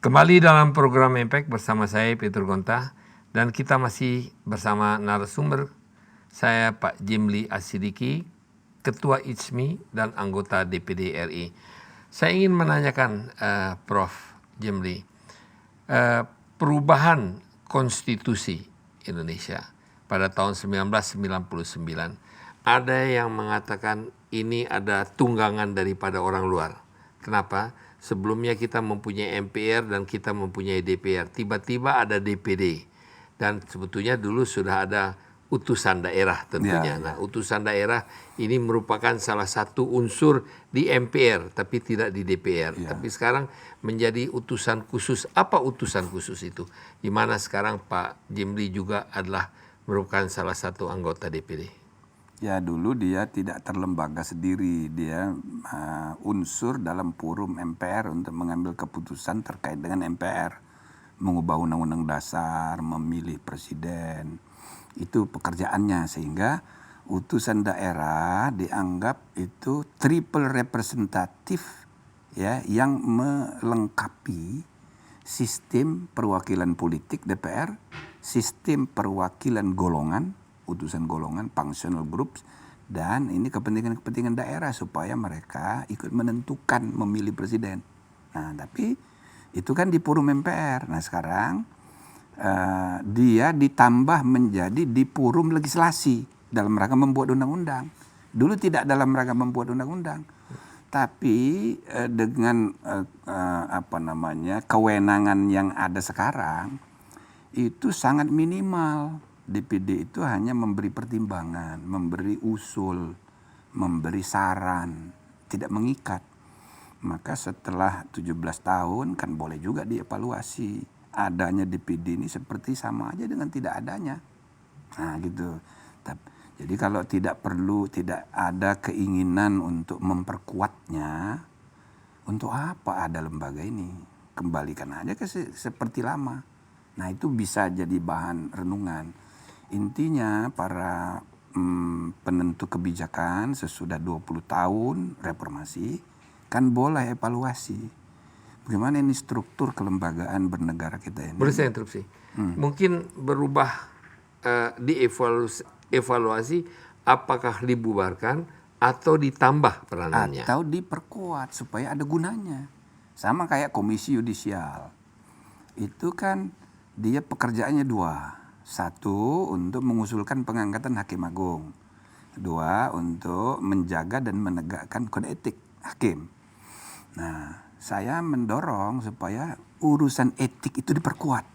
Kembali dalam program Impact bersama saya Peter Gonta dan kita masih bersama narasumber saya Pak Jimli Asidiki, Ketua ICMI dan anggota DPD RI. Saya ingin menanyakan Prof. Jimli, perubahan konstitusi Indonesia pada tahun 1999, ada yang mengatakan ini ada tunggangan daripada orang luar. Kenapa? Sebelumnya kita mempunyai MPR dan kita mempunyai DPR. Tiba-tiba ada DPD. Dan sebetulnya dulu sudah ada utusan daerah tentunya. Nah, utusan daerah ini merupakan salah satu unsur di MPR, tapi tidak di DPR. Tapi sekarang menjadi utusan khusus. Apa utusan khusus itu? Di mana sekarang Pak Jimli juga adalah merupakan salah satu anggota DPD. Ya, dulu dia tidak terlembaga sendiri, dia unsur dalam forum MPR untuk mengambil keputusan terkait dengan MPR, mengubah undang-undang dasar, memilih presiden, itu pekerjaannya, sehingga utusan daerah dianggap itu triple representatif, ya, yang melengkapi sistem perwakilan politik DPR, sistem perwakilan golongan, utusan golongan, functional groups, dan ini kepentingan-kepentingan daerah supaya mereka ikut menentukan memilih presiden. Nah, tapi itu kan di forum MPR. Nah, sekarang dia ditambah menjadi di forum legislasi dalam rangka membuat undang-undang. Dulu tidak dalam rangka membuat undang-undang, tapi dengan kewenangan yang ada sekarang itu sangat minimal. DPD itu hanya memberi pertimbangan, memberi usul, memberi saran, tidak mengikat. Maka setelah 17 tahun kan boleh juga dievaluasi. Adanya DPD ini seperti sama aja dengan tidak adanya. Nah gitu. Jadi kalau tidak ada keinginan untuk memperkuatnya, untuk apa ada lembaga ini? Kembalikan aja ke seperti lama. Nah itu bisa jadi bahan renungan. Intinya para penentu kebijakan sesudah 20 tahun reformasi kan boleh evaluasi. Bagaimana ini struktur kelembagaan bernegara kita ini? Boleh saya interupsi? Mungkin berubah evaluasi apakah dibubarkan atau ditambah peranannya? Atau diperkuat supaya ada gunanya. Sama kayak komisi yudisial. Itu kan dia pekerjaannya dua. Satu, untuk mengusulkan pengangkatan hakim agung. Dua, untuk menjaga dan menegakkan kode etik hakim. Nah, saya mendorong supaya urusan etik itu diperkuat.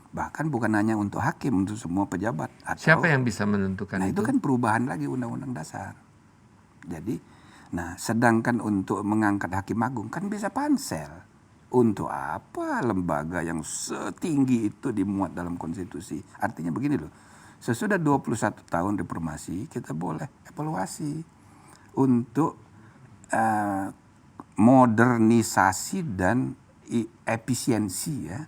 Bahkan bukan hanya untuk hakim, untuk semua pejabat. Siapa yang bisa menentukan itu? Nah, itu kan perubahan lagi undang-undang dasar. Jadi, sedangkan untuk mengangkat hakim agung kan bisa pansel. Untuk apa lembaga yang setinggi itu dimuat dalam konstitusi? Artinya begini loh, sesudah 21 tahun reformasi kita boleh evaluasi untuk modernisasi dan efisiensi, ya,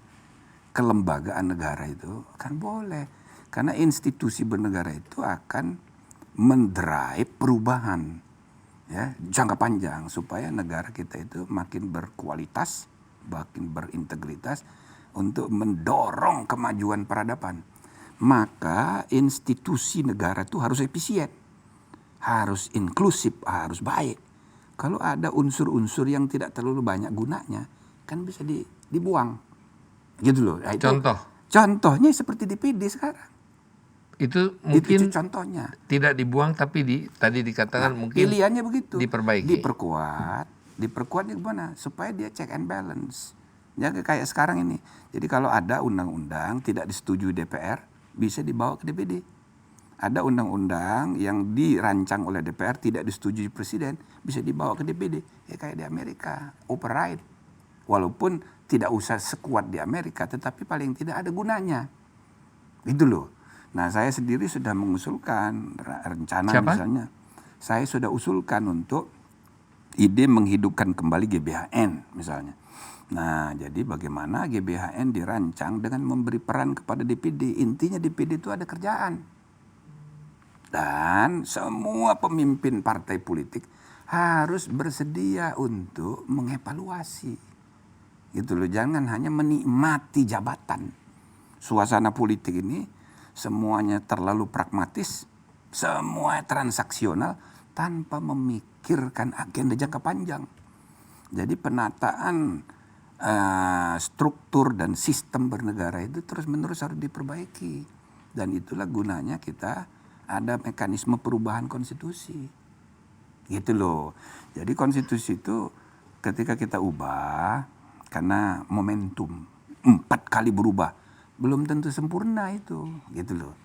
kelembagaan negara itu kan boleh. Karena institusi bernegara itu akan mendrive perubahan, ya, jangka panjang supaya negara kita itu makin berkualitas, makin berintegritas untuk mendorong kemajuan peradaban. Maka institusi negara itu harus efisien, harus inklusif, harus baik. Kalau ada unsur-unsur yang tidak terlalu banyak gunanya, kan bisa dibuang. Gitu loh. Nah, contohnya seperti DPD sekarang. Itu mungkin itu contohnya. Tidak dibuang tapi tadi dikatakan mungkin pilihannya begitu. Diperbaiki. Diperkuatnya gimana? Supaya dia check and balance. Ya kayak sekarang ini. Jadi kalau ada undang-undang tidak disetujui DPR, bisa dibawa ke DPD. Ada undang-undang yang dirancang oleh DPR tidak disetujui presiden, bisa dibawa ke DPD. Ya kayak di Amerika, override. Walaupun tidak usah sekuat di Amerika, tetapi paling tidak ada gunanya. Gitu loh. Nah, saya sendiri sudah mengusulkan rencana. Siapa? Misalnya. Saya sudah usulkan untuk ide menghidupkan kembali GBHN misalnya. Nah, jadi bagaimana GBHN dirancang dengan memberi peran kepada DPD. Intinya DPD itu ada kerjaan. Dan semua pemimpin partai politik harus bersedia untuk mengevaluasi. gitu loh. Jangan hanya menikmati jabatan. Suasana politik ini semuanya terlalu pragmatis, semua transaksional tanpa memikirkan agenda jangka panjang. Jadi penataan struktur dan sistem bernegara itu terus-menerus harus diperbaiki. Dan itulah gunanya kita ada mekanisme perubahan konstitusi. Gitu loh. Jadi konstitusi itu ketika kita ubah, karena momentum 4 kali berubah, belum tentu sempurna itu. Gitu loh.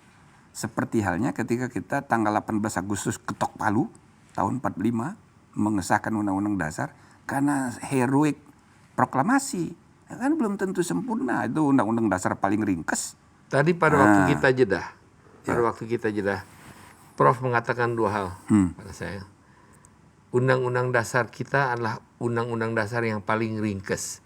Seperti halnya ketika kita tanggal 18 Agustus ketok palu tahun 45 mengesahkan Undang-Undang Dasar karena heroik proklamasi. Ya kan belum tentu sempurna, itu Undang-Undang Dasar paling ringkes. Tadi pada waktu kita jeda, Prof mengatakan 2 hal pada saya. Undang-undang dasar kita adalah undang-undang dasar yang paling ringkas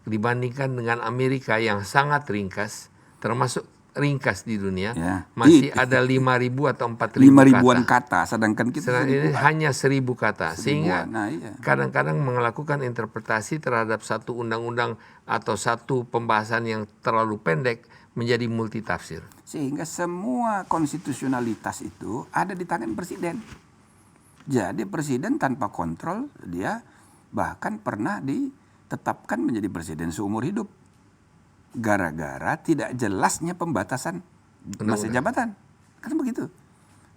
dibandingkan dengan Amerika yang sangat ringkas, termasuk ringkas di dunia, masih ada 5.000 atau 4.000 kata, sedangkan kita ini hanya 1.000 kata, sehingga kadang-kadang melakukan interpretasi terhadap satu undang-undang atau satu pembahasan yang terlalu pendek menjadi multitafsir. Sehingga semua konstitusionalitas itu ada di tangan presiden. Jadi presiden tanpa kontrol, dia bahkan pernah ditetapkan menjadi presiden seumur hidup. Gara-gara tidak jelasnya pembatasan masa jabatan. Kan begitu.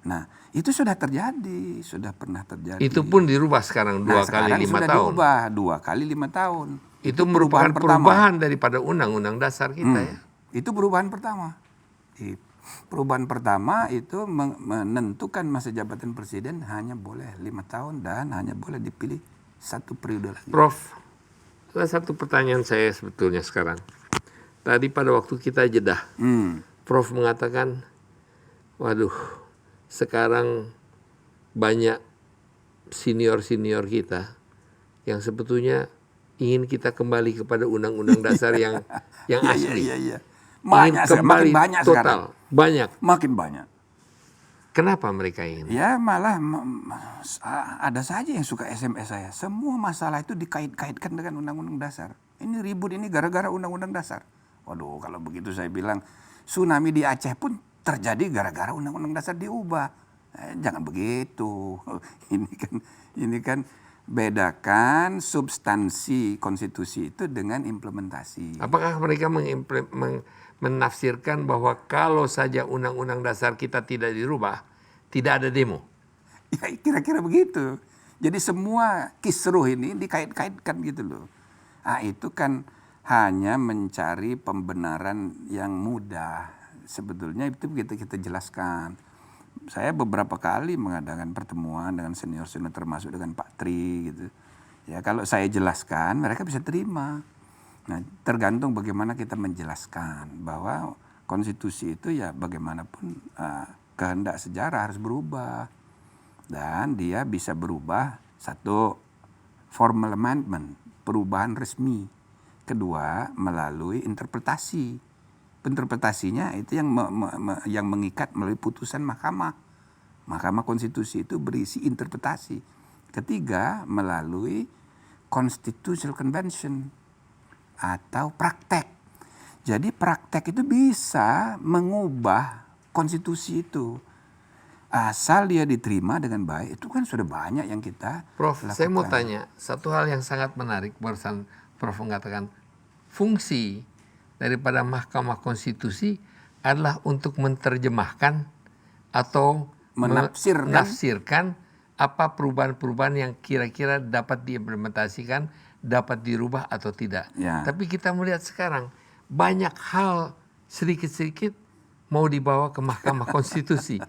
Nah, itu sudah terjadi, sudah pernah terjadi. Itu pun dirubah sekarang 2 kali 5 tahun. Diubah 2 kali 5 tahun. Itu merupakan perubahan daripada undang-undang dasar kita ya. Itu perubahan pertama. Perubahan pertama itu menentukan masa jabatan presiden hanya boleh 5 tahun dan hanya boleh dipilih 1 periode lagi. Prof, ada satu pertanyaan saya sebetulnya sekarang. Tadi pada waktu kita jeda, Prof mengatakan, waduh, sekarang banyak senior-senior kita yang sebetulnya ingin kita kembali kepada undang-undang dasar yang asli. Iya. Banyak, makin banyak total, sekarang. Makin banyak. Kenapa mereka ingin? Ya malah ada saja yang suka SMS saya. Semua masalah itu dikait-kaitkan dengan undang-undang dasar. Ini ribut ini gara-gara undang-undang dasar. Waduh, kalau begitu saya bilang tsunami di Aceh pun terjadi gara-gara undang-undang dasar diubah. Jangan begitu. Ini kan bedakan substansi konstitusi itu dengan implementasi. Apakah mereka menafsirkan bahwa kalau saja undang-undang dasar kita tidak dirubah, tidak ada demo? Ya kira-kira begitu. Jadi semua kisruh ini dikait-kaitkan gitu loh. Itu kan hanya mencari pembenaran yang mudah. Sebetulnya itu kita jelaskan. Saya beberapa kali mengadakan pertemuan dengan senior-senior termasuk dengan Pak Tri gitu. Ya kalau saya jelaskan mereka bisa terima. Nah tergantung bagaimana kita menjelaskan bahwa konstitusi itu ya bagaimanapun kehendak sejarah harus berubah. Dan dia bisa berubah, 1, formal amendment, perubahan resmi. 2, melalui interpretasi. Interpretasinya itu yang mengikat melalui putusan mahkamah. Mahkamah konstitusi itu berisi interpretasi. 3, melalui constitutional convention atau praktek. Jadi praktek itu bisa mengubah konstitusi itu. Asal dia diterima dengan baik, itu kan sudah banyak yang kita Prof, lakukan. saya mau tanya, satu hal yang sangat menarik barusan Prof mengatakan, fungsi daripada Mahkamah Konstitusi adalah untuk menerjemahkan atau menafsirkan apa perubahan-perubahan yang kira-kira dapat diimplementasikan, dapat dirubah atau tidak. Ya. Tapi kita melihat sekarang banyak hal sedikit-sedikit mau dibawa ke Mahkamah Konstitusi.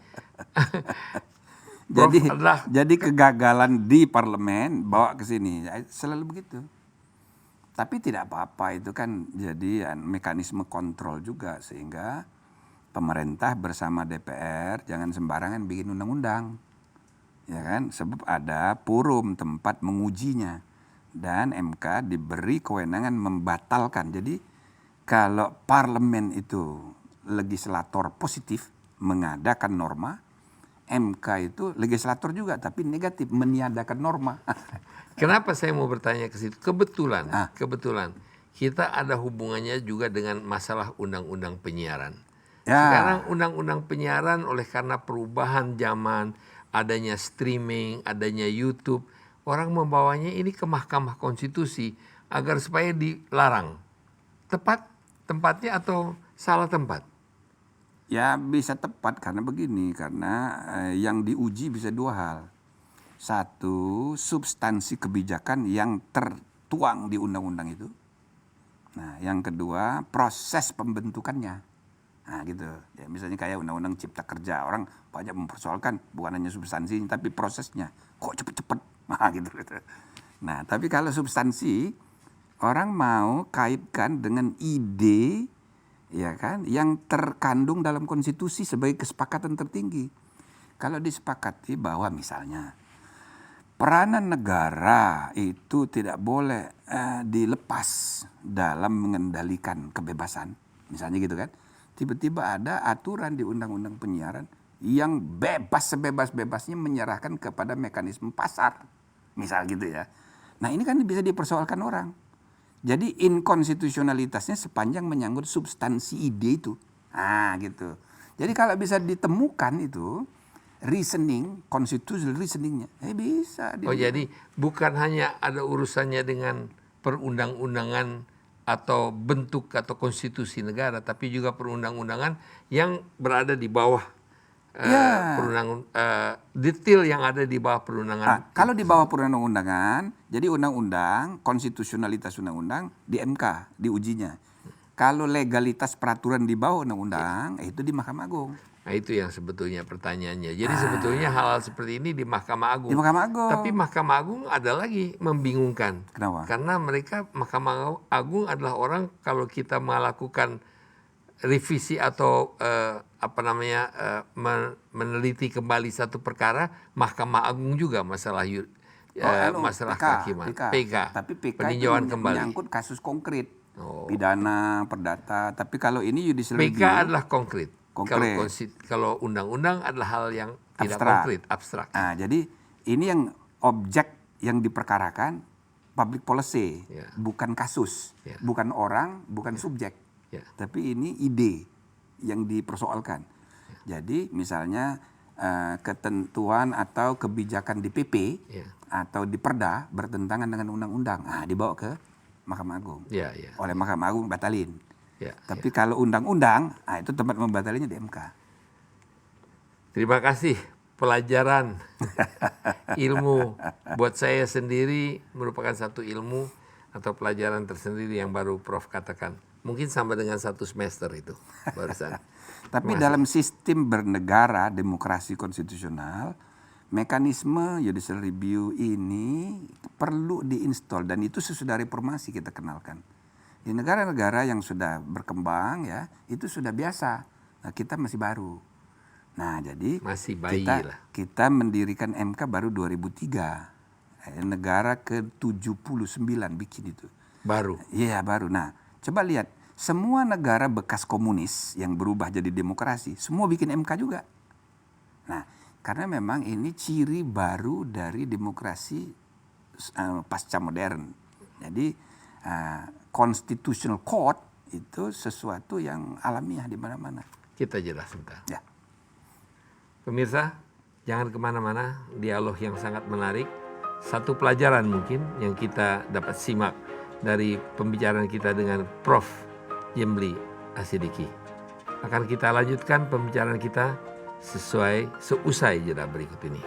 Jadi kegagalan di parlemen bawa ke sini, selalu begitu. Tapi tidak apa-apa, itu kan jadi mekanisme kontrol juga sehingga pemerintah bersama DPR jangan sembarangan bikin undang-undang. Ya kan? Sebab ada forum tempat mengujinya dan MK diberi kewenangan membatalkan. Jadi kalau parlemen itu legislator positif mengadakan norma, MK itu legislator juga tapi negatif meniadakan norma. Kenapa saya mau bertanya ke situ? Kebetulan kita ada hubungannya juga dengan masalah undang-undang penyiaran. Ya. Sekarang undang-undang penyiaran oleh karena perubahan zaman, adanya streaming, adanya YouTube, orang membawanya ini ke Mahkamah Konstitusi agar supaya dilarang. Tepat tempatnya atau salah tempat? Ya bisa tepat karena begini, karena yang diuji bisa dua hal. Satu, substansi kebijakan yang tertuang di undang-undang itu. Nah, yang kedua, proses pembentukannya. Nah gitu, ya misalnya kayak undang-undang cipta kerja, orang banyak mempersoalkan bukan hanya substansinya tapi prosesnya. Kok cepet-cepet? Nah gitu. Nah tapi kalau substansi, orang mau kaitkan dengan ide, ya kan, yang terkandung dalam konstitusi sebagai kesepakatan tertinggi. Kalau disepakati bahwa misalnya peranan negara itu tidak boleh dilepas dalam mengendalikan kebebasan, misalnya gitu kan. Tiba-tiba ada aturan di undang-undang penyiaran yang bebas sebebas-bebasnya menyerahkan kepada mekanisme pasar, misal gitu ya. Nah ini kan bisa dipersoalkan orang. Jadi inkonstitusionalitasnya sepanjang menyangkut substansi ide itu. Nah gitu. Jadi kalau bisa ditemukan itu reasoning, constitutional reasoningnya, bisa. Oh jadi bukan hanya ada urusannya dengan perundang-undangan atau bentuk atau konstitusi negara, tapi juga perundang-undangan yang berada di bawah detail yang ada di bawah perundangan. Kalau di bawah perundang-undangan, jadi undang-undang, konstitusionalitas undang-undang di MK, diujinya. Kalau legalitas peraturan di bawah undang-undang, itu di Mahkamah Agung. Nah itu yang sebetulnya pertanyaannya. Jadi sebetulnya hal-hal seperti ini di Mahkamah Agung. Di Mahkamah Agung. Tapi Mahkamah Agung ada lagi membingungkan. Kenapa? Karena mereka Mahkamah Agung adalah orang kalau kita melakukan revisi atau meneliti kembali satu perkara, Mahkamah Agung juga masalah masalah kehakiman. PK. Tapi PK peninjauan itu kembali. menyangkut kasus konkret. Pidana, perdata. Tapi kalau ini judicial review. PK adalah konkret. Konkret. Kalau undang-undang adalah hal yang tidak Abstrak. konkret, abstrak. Nah, jadi ini yang objek yang diperkarakan public policy, bukan kasus, bukan orang, bukan subjek, tapi ini ide yang dipersoalkan. Jadi misalnya ketentuan atau kebijakan di PP atau di Perda bertentangan dengan undang-undang, dibawa ke Mahkamah Agung. Oleh Mahkamah Agung batalin. Tapi kalau undang-undang, itu tempat membatalinya di MK. Terima kasih pelajaran ilmu buat saya sendiri merupakan satu ilmu atau pelajaran tersendiri yang baru Prof katakan. Mungkin sama dengan satu semester itu barusan. Tapi dalam sistem bernegara demokrasi konstitusional, mekanisme judicial review ini perlu diinstal dan itu sesudah reformasi kita kenalkan. Di negara-negara yang sudah berkembang ya, itu sudah biasa. Nah, kita masih baru. Nah, jadi masih bayi kita mendirikan MK baru 2003. Negara ke-79 bikin itu. Baru? Iya, baru. Nah, coba lihat. Semua negara bekas komunis yang berubah jadi demokrasi, semua bikin MK juga. Nah, karena memang ini ciri baru dari demokrasi pasca modern. Jadi, Constitutional Court itu sesuatu yang alamiah di mana-mana. Kita jelas sebentar. Ya. Pemirsa, jangan kemana-mana. Dialog yang sangat menarik. Satu pelajaran mungkin yang kita dapat simak dari pembicaraan kita dengan Prof. Jemli Asidiki. Akan kita lanjutkan pembicaraan kita seusai jeda berikut ini.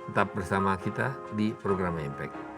Tetap bersama kita di program Impact.